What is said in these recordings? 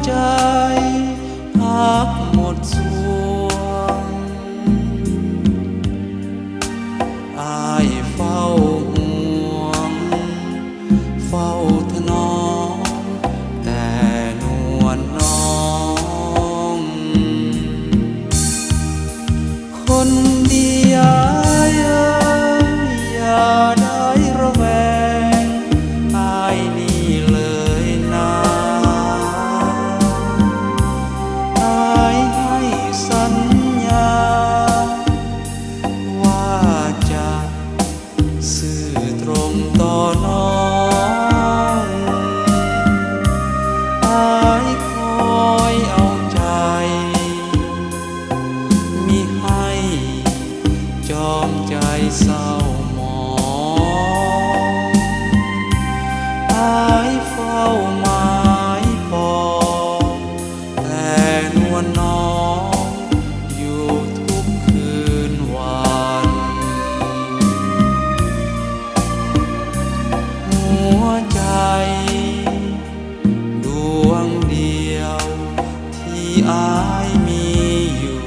ใจพักหมดสวงอายเฝ้าห่วงเฝ้าถนอมแต่นวลน้องคนดีอย่าได้ระแวงอายนี่เลยนะอายให้สัญญาว่าจะซื่อตรงต่อน้องอายคอยเอาใจมิให้จอมใจเศร้าหมองอายเฝ้าหมายปองแต่นวลน้องอยู่ทุกคืนวันหัวใจดวงเดียวที่อายมีอยู่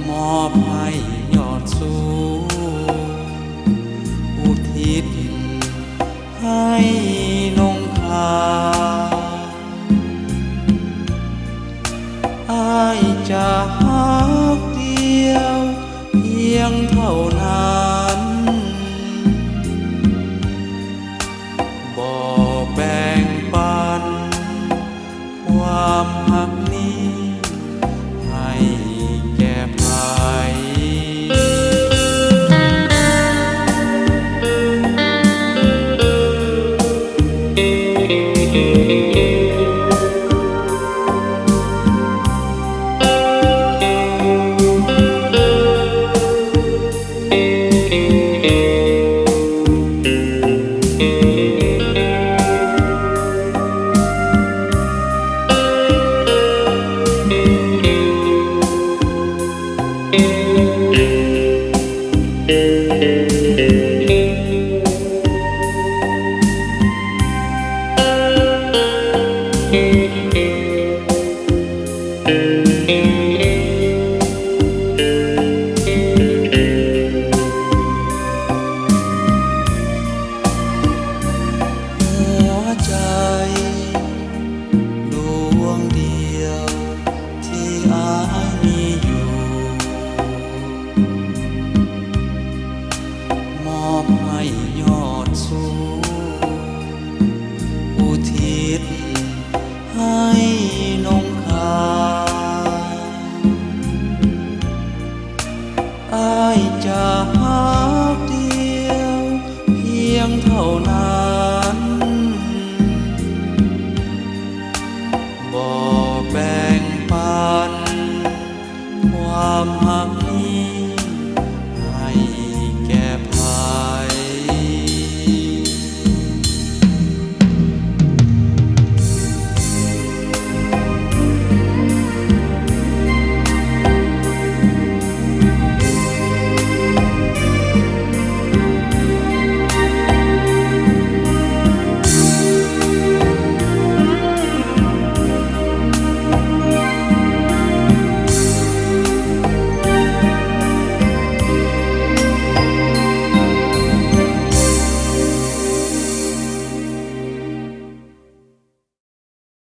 มอบให้ยอดสูงอุทิศให้นงคาอายจะหักเดียวเพียงเท่านั้นบ่แบ่งปันความหักนี้ให้แก่ใครหัวใจดวงเดียวที่อายมีอยู่มอบให้ยอดสูงอุทิศให้นงคาอายจะ